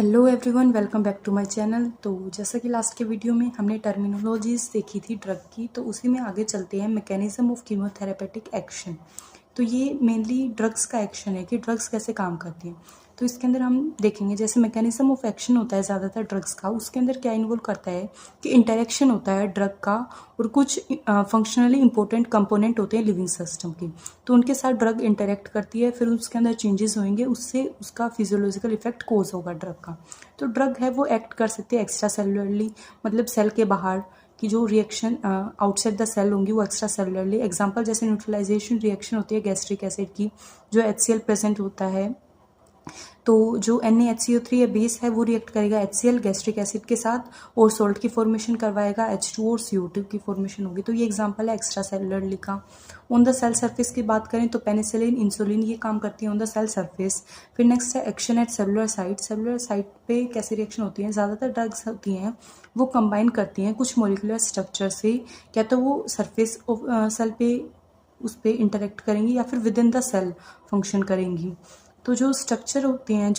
Hello everyone, welcome back to my channel. तो जैसा कि लास्ट के वीडियो में हमने टर्मिनोलॉजीज देखी थी ड्रग की, तो उसी में आगे चलते हैं मैकेनिज्म ऑफ कीमोथेरेपेटिक एक्शन। तो ये मेनली ड्रग्स का एक्शन है कि ड्रग्स कैसे काम करती हैं। तो इसके अंदर हम देखेंगे जैसे मैकेनिज्म ऑफ एक्शन होता है ज़्यादातर ड्रग्स का, उसके अंदर क्या इन्वॉल्व करता है कि इंटरेक्शन होता है ड्रग का और कुछ फंक्शनली इंपॉर्टेंट कंपोनेंट होते हैं लिविंग सिस्टम के, तो उनके साथ ड्रग इंटरेक्ट करती है, फिर उसके अंदर चेंजेस होंगे, उससे उसका फिजियोलॉजिकल इफेक्ट कोज होगा ड्रग का। तो ड्रग है वो एक्ट कर सकते हैं एक्स्ट्रा सेलुलरली, मतलब सेल के बाहर की जो रिएक्शन आउटसाइड द सेल होंगी वो एक्स्ट्रा सेलुलरली। एग्जांपल जैसे न्यूट्रलाइजेशन रिएक्शन होती है गैस्ट्रिक एसिड की, जो HCl प्रेजेंट होता है, तो जो NaHCO3 है बेस है वो रिएक्ट करेगा HCl गैस्ट्रिक एसिड के साथ और सॉल्ट की फॉर्मेशन करवाएगा, H2 और CO2 की फॉर्मेशन होगी। तो ये एग्जांपल है एक्स्ट्रा सेलुलरली का। ऑन द सेल सरफेस की बात करें तो पेनिसिलिन, इंसुलिन ये काम करती है ऑन द सेल सरफेस। फिर नेक्स्ट है action at cellular site. Cellular site पे कैसी रिएक्शन होती है, ज़्यादातर ड्रग्स होती हैं वो कंबाइन करती हैं कुछ मोलिकुलर स्ट्रक्चर से, क्या तो वो सरफेस ऑफ सेल पे उस पर इंटरेक्ट करेंगी या फिर within the cell function करेंगी। तो जो स्ट्रक्चर होते हैं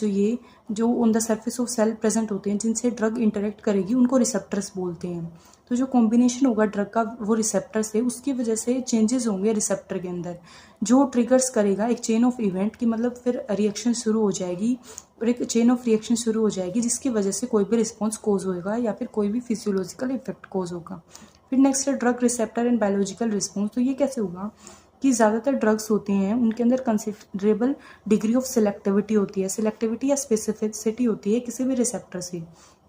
जो on the surface of cell present होते हैं जिनसे ड्रग इंटरेक्ट करेगी उनको रिसेप्टर्स बोलते हैं। तो जो कॉम्बिनेशन होगा ड्रग का वो रिसेप्टर से, उसकी वजह से चेंजेस होंगे रिसेप्टर के अंदर, जो ट्रिगर्स करेगा एक चेन ऑफ इवेंट की, मतलब फिर रिएक्शन शुरू हो जाएगी और एक चेन ऑफ रिएक्शन शुरू हो जाएगी जिसकी वजह से कोई भी रिस्पॉन्स कोज होगा या फिर कोई भी फिजियोलॉजिकल इफेक्ट कोज होगा। फिर नेक्स्ट है drug receptor and biological response. तो ये कैसे होगा कि ज़्यादातर ड्रग्स होते हैं उनके अंदर कंसिडरेबल डिग्री ऑफ सिलेक्टिविटी होती है। सिलेक्टिविटी या स्पेसिफिसिटी होती है किसी भी रिसेप्टर से,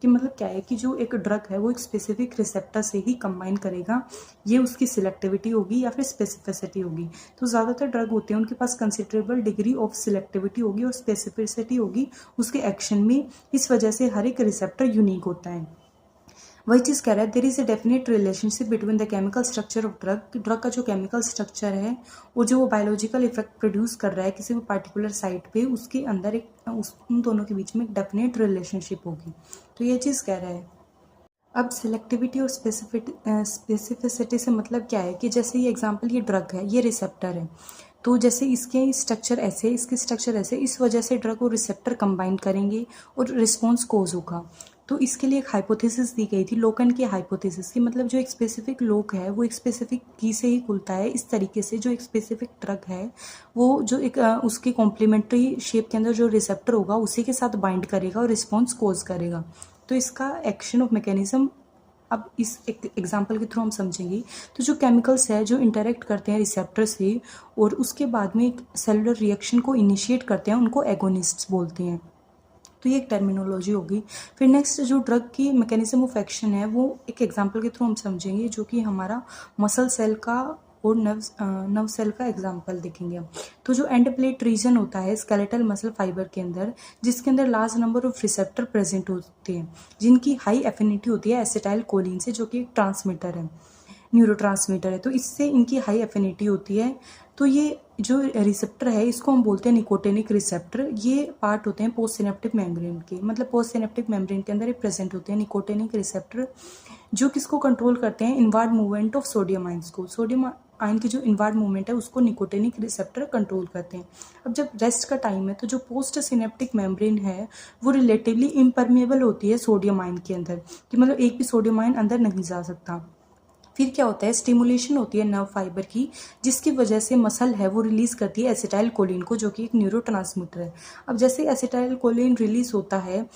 कि मतलब क्या है कि जो एक ड्रग है वो एक स्पेसिफिक रिसेप्टर से ही कंबाइन करेगा, ये उसकी सिलेक्टिविटी होगी या फिर स्पेसिफिसिटी होगी। तो ज़्यादातर ड्रग होते हैं उनके पास कंसिडरेबल डिग्री ऑफ सिलेक्टिविटी होगी और स्पेसिफिसिटी होगी उसके एक्शन में, इस वजह से हर एक रिसेप्टर यूनिक होता है। वही चीज़ कह रहा है there is a definite relationship between the chemical structure of drug. Drug का जो केमिकल स्ट्रक्चर है और जो वो बायोलॉजिकल इफेक्ट प्रोड्यूस कर रहा है किसी भी पार्टिकुलर साइट पे, उसके अंदर उन दोनों के बीच में एक डेफिनेट रिलेशनशिप होगी। तो ये चीज़ कह रहा है। अब सिलेक्टिविटी और स्पेसिफिसिटी से मतलब क्या है कि जैसे ये एग्जांपल, ये ड्रग है, ये रिसेप्टर है, तो जैसे इसके स्ट्रक्चर ऐसे, इसके स्ट्रक्चर ऐसे, इस वजह से ड्रग और रिसेप्टर कंबाइन करेंगे और रिस्पॉन्स कोज होगा। तो इसके लिए एक हाइपोथेसिस दी गई थी, लोकन की हाइपोथेसिस की, मतलब जो एक स्पेसिफिक लोक है वो एक स्पेसिफिक की से ही खुलता है, इस तरीके से जो एक स्पेसिफिक ड्रग है वो जो एक उसके कॉम्प्लीमेंट्री शेप के अंदर जो रिसेप्टर होगा उसी के साथ बाइंड करेगा और रिस्पॉन्स कोज करेगा। तो इसका एक्शन ऑफ मैकेनिज्म अब इस एग्जाम्पल के थ्रू हम समझेंगे। तो जो केमिकल्स है जो इंटरेक्ट करते हैं रिसेप्टर से और उसके बाद में एक सेलुलर रिएक्शन को इनिशिएट करते हैं, उनको एगोनिस्ट्स बोलते हैं। तो ये एक टर्मिनोलॉजी होगी। फिर नेक्स्ट जो ड्रग की मैकेनिज्म ऑफ एक्शन है वो एक एग्जांपल के थ्रू हम समझेंगे, जो कि हमारा मसल सेल का और नर्व सेल का एग्जांपल देखेंगे हम। तो जो एंड प्लेट रीजन होता है स्केलेटल मसल फाइबर के अंदर, जिसके अंदर large number of receptor present होते हैं जिनकी हाई एफिनिटी होती है एसिटाइल कोलिन से, जो कि एक ट्रांसमीटर है, न्यूरोट्रांसमीटर है, तो इससे इनकी हाई एफिनिटी होती है। तो ये जो रिसेप्टर है इसको हम बोलते हैं निकोटिनिक रिसेप्टर। ये पार्ट होते हैं पोस्ट सिनेप्टिक मेम्ब्रेन के, मतलब पोस्ट सिनेप्टिक मेम्ब्रेन के अंदर ये प्रेजेंट होते हैं निकोटिनिक रिसेप्टर, जो किसको कंट्रोल करते हैं, inward movement of sodium ions को। सोडियम आयन की जो इनवार्ड मूवमेंट है उसको निकोटिनिक रिसेप्टर कंट्रोल करते हैं। अब जब रेस्ट का टाइम है तो जो पोस्ट सिनेप्टिक मेम्ब्रेन है वो रिलेटिवली इम्परमेबल होती है सोडियम आयन के अंदर, कि मतलब एक भी सोडियम आयन अंदर नहीं जा सकता। फिर क्या होता है, स्टिमुलेशन होती है नर्व फाइबर की, जिसकी वजह से मसल है वो रिलीज करती है एसिटाइल कोलिन को, जो कि एक न्यूरोट्रांसमीटर है। अब जैसे एसिटाइल कोलिन रिलीज होता है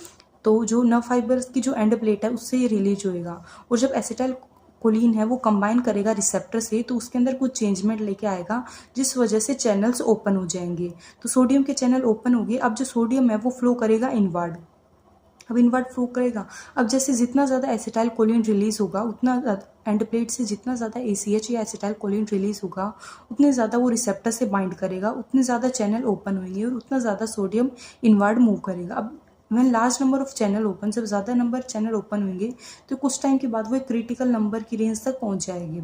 तो जो नर्व फाइबर की जो एंड प्लेट है उससे ये रिलीज होएगा, और जब एसिटाइल कोलिन है वो कंबाइन करेगा रिसेप्टर से तो उसके अंदर कुछ चेंजमेंट लेके आएगा, जिस वजह से चैनल्स ओपन हो जाएंगे। तो सोडियम के चैनल ओपन हो गए। अब जो सोडियम है वो फ्लो करेगा इनवर्ड। अब इनवर्ड फ्लो करेगा। अब जैसे जितना ज़्यादा एसिटाइल कोलिन रिलीज होगा उतना एंड प्लेट से जितना ज़्यादा ACH या एसिटाइल कोलिन रिलीज होगा उतने ज़्यादा वो रिसेप्टर से बाइंड करेगा, उतने ज़्यादा चैनल ओपन होंगे और उतना ज़्यादा सोडियम इनवर्ड मूव करेगा। अब when large number of channel open, जब ज़्यादा नंबर चैनल ओपन होंगे तो कुछ टाइम के बाद वो एक क्रिटिकल नंबर की रेंज तक पहुँच जाएगी।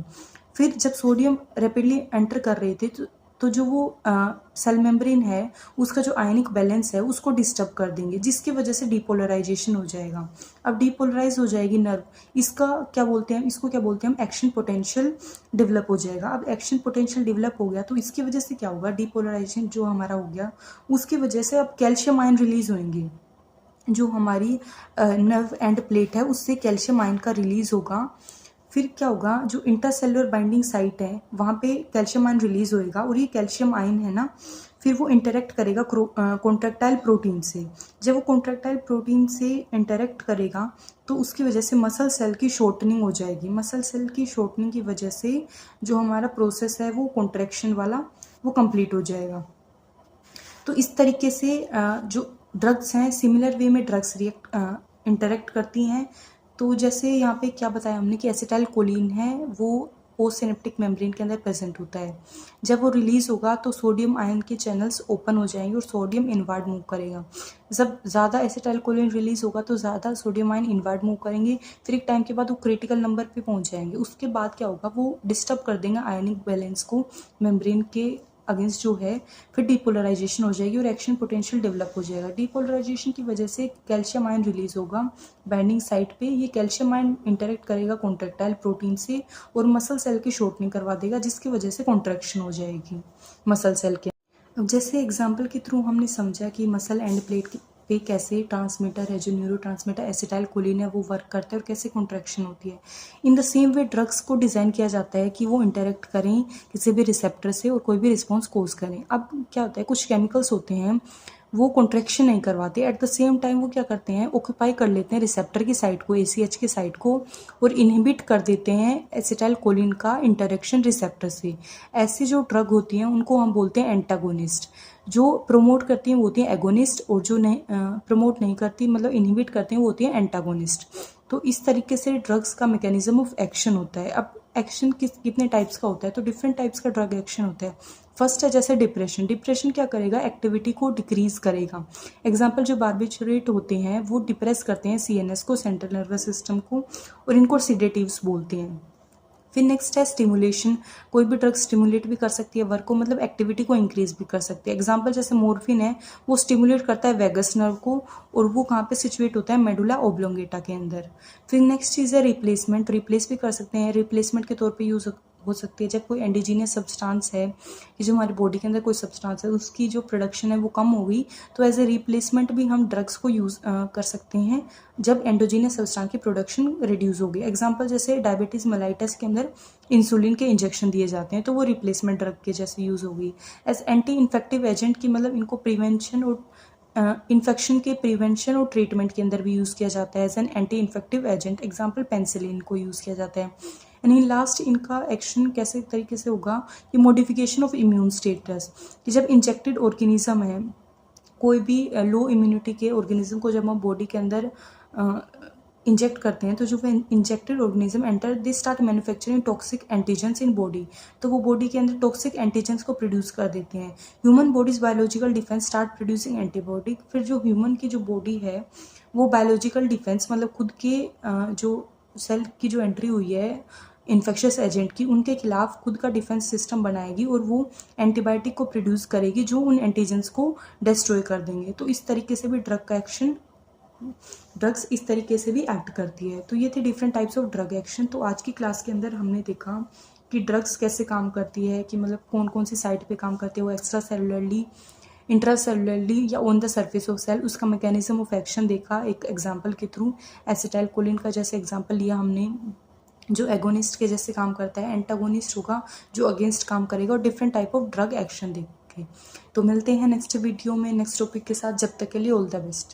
फिर जब सोडियम रैपिडली एंटर कर रहे थे तो जो वो सेल मेम्ब्रेन है उसका जो आयनिक बैलेंस है उसको डिस्टर्ब कर देंगे, जिसकी वजह से डिपोलराइजेशन हो जाएगा। अब डिपोलराइज हो जाएगी नर्व, इसका क्या बोलते हैं, इसको क्या बोलते हैं हम, एक्शन पोटेंशियल डेवलप हो जाएगा। अब एक्शन पोटेंशियल डेवलप हो गया तो इसकी वजह से क्या होगा, डिपोलराइजेशन जो हमारा हो गया उसकी वजह से अब कैल्शियम आयन रिलीज होंगे। जो हमारी नर्व एंड प्लेट है उससे कैल्शियम आयन का रिलीज होगा। फिर क्या होगा, जो इंटरसेलुलर बाइंडिंग साइट है वहाँ पे कैल्शियम आयन रिलीज होएगा, और ये कैल्शियम आयन है ना, फिर वो इंटरेक्ट करेगा कॉन्ट्रैक्टाइल प्रोटीन से। जब वो कॉन्ट्रैक्टाइल प्रोटीन से इंटरेक्ट करेगा तो उसकी वजह से मसल सेल की शॉर्टनिंग हो जाएगी। मसल सेल की शॉर्टनिंग की वजह से जो हमारा प्रोसेस है वो कॉन्ट्रैक्शन वाला वो कंप्लीट हो जाएगा। तो इस तरीके से जो ड्रग्स हैं सिमिलर वे में ड्रग्स इंटरेक्ट करती हैं। तो जैसे यहाँ पे क्या बताया हमने कि एसिटाइल कोलिन है वो पोस्ट सिनेप्टिक मेम्ब्रेन के अंदर प्रेजेंट होता है। जब वो रिलीज होगा तो सोडियम आयन के चैनल्स ओपन हो जाएंगे और सोडियम इनवर्ड मूव करेगा। जब ज़्यादा एसिटाइल कोलिन रिलीज होगा तो ज़्यादा सोडियम आयन इनवर्ड मूव करेंगे, फिर एक टाइम के बाद वो क्रिटिकल नंबर पे पहुंच जाएंगे। उसके बाद क्या होगा, वो डिस्टर्ब कर देंगे आयनिक बैलेंस को मेम्ब्रेन के अगेंस्ट जो है, फिर डीपोलराइजेशन हो जाएगी और एक्शन पोटेंशियल डेवलप हो जाएगा। डीपोलराइजेशन की वजह से कैल्शियम आयन रिलीज होगा बाइंडिंग साइट पे। ये कैल्शियम आयन इंटरेक्ट करेगा कॉन्ट्रैक्टाइल प्रोटीन से और मसल सेल की शॉर्टनिंग करवा देगा, जिसकी वजह से कॉन्ट्रैक्शन हो जाएगी मसल सेल के। अब जैसे एग्जाम्पल के थ्रू हमने समझा कि मसल एंड प्लेट पे कैसे ट्रांसमीटर है, जो न्यूरो ट्रांसमीटर एसिटाइल कोलिन है वो वर्क करता है और कैसे कॉन्ट्रैक्शन होती है। In the same way drugs को डिज़ाइन किया जाता है कि वो इंटरेक्ट करें किसी भी रिसेप्टर से और कोई भी रिस्पॉन्स कोज करें। अब क्या होता है, कुछ केमिकल्स होते हैं वो कॉन्ट्रैक्शन नहीं करवाते, एट द सेम टाइम वो क्या करते हैं, ऑक्यूपाई कर लेते हैं रिसेप्टर की साइट को, ACH की साइट को, और इनहिबिट कर देते हैं एसिटाइल कोलिन का इंटरेक्शन रिसेप्टर से। ऐसी जो ड्रग होती हैं उनको हम बोलते हैं एंटागोनिस्ट। जो प्रमोट करती हैं वो होती हैं एगोनिस्ट, और जो नहीं प्रमोट नहीं करती मतलब इनहिबिट करती हैं वो होती हैं एंटागोनिस्ट। तो इस तरीके से ड्रग्स का मैकेनिज्म ऑफ एक्शन होता है। अब एक्शन कितने टाइप्स का होता है, तो डिफरेंट टाइप्स का ड्रग एक्शन होता है। फर्स्ट है जैसे डिप्रेशन। डिप्रेशन क्या करेगा, एक्टिविटी को डिक्रीज करेगा। एग्जाम्पल जो बार्बिचरेट होते हैं वो डिप्रेस करते हैं CNS को, सेंट्रल नर्वस सिस्टम को, और इनको सिडेटिव्स बोलते हैं। फिर नेक्स्ट है स्टिमुलेशन। कोई भी ड्रग स्टिमुलेट भी कर सकती है वर्क को, मतलब एक्टिविटी को इंक्रीज भी कर सकती है। एग्जांपल जैसे मोर्फिन है वो स्टिमुलेट करता है वेगस नर्व को, और वो कहाँ पे सिचुएट होता है, मेडुला ओब्लोंगेटा के अंदर। फिर नेक्स्ट चीज़ है रिप्लेसमेंट। रिप्लेस भी कर सकते हैं, रिप्लेसमेंट के तौर पे यूज हो सकती है जब कोई एंडोजीनियस सब्सटेंस है कि जो हमारी बॉडी के अंदर कोई सब्सटेंस है उसकी जो प्रोडक्शन है वो कम हो गई, तो एज ए रिप्लेसमेंट भी हम ड्रग्स को यूज़ कर सकते हैं जब एंडोजीनियस सब्सटेंस की प्रोडक्शन रिड्यूस हो गई। एग्जांपल जैसे डायबिटीज़ मेलाइटस के अंदर इंसुलिन के इंजेक्शन दिए जाते हैं तो वो रिप्लेसमेंट ड्रग के जैसे यूज़ हो गई। एज एंटी इन्फेक्टिव एजेंट की मतलब इनको प्रिवेंशन और इन्फेक्शन के प्रिवेंशन और ट्रीटमेंट के अंदर भी यूज़ किया जाता है as an anti infective agent. Example penicillin को यूज़ किया जाता है। यानी लास्ट इनका एक्शन कैसे तरीके से होगा कि मॉडिफिकेशन ऑफ इम्यून स्टेटस, कि जब इंजेक्टेड ऑर्गेनिज्म है, कोई भी लो इम्यूनिटी के ऑर्गेनिज्म को जब हम बॉडी के अंदर इंजेक्ट करते हैं तो जो injected organism enter they start manufacturing toxic antigens in body. तो वो बॉडी के अंदर टॉक्सिक एंटीजेंस को प्रोड्यूस कर देते हैं। Human bodies biological defence start producing antibody. फिर जो ह्यूमन की जो बॉडी है वो बायोलॉजिकल डिफेंस मतलब खुद के जो सेल की जो एंट्री हुई है इन्फेक्शियस एजेंट की, उनके खिलाफ खुद का डिफेंस सिस्टम बनाएगी और वो एंटीबायोटिक को प्रोड्यूस करेगी जो उन एंटीजेंस को डिस्ट्रॉय कर देंगे। तो इस तरीके से भी ड्रग्स इस तरीके से भी एक्ट करती है। तो ये थे different types of drug action. तो आज की क्लास के अंदर हमने देखा कि ड्रग्स कैसे काम करती है, कि मतलब कौन कौन सी साइट पे काम करती है, वो एक्स्ट्रा सेलुलरली, इंट्रासेलुलरली या on the surface of cell, उसका मैकेनिज्म ऑफ एक्शन देखा एक एग्जांपल के थ्रू। एसिटाइल कोलिन का जैसे एग्जांपल लिया हमने, जो एगोनिस्ट के जैसे काम करता है, एंटागोनिस्ट होगा जो अगेंस्ट काम करेगा, और different type of drug action देखे। तो मिलते हैं नेक्स्ट वीडियो में नेक्स्ट टॉपिक के साथ। जब तक के लिए ऑल द बेस्ट।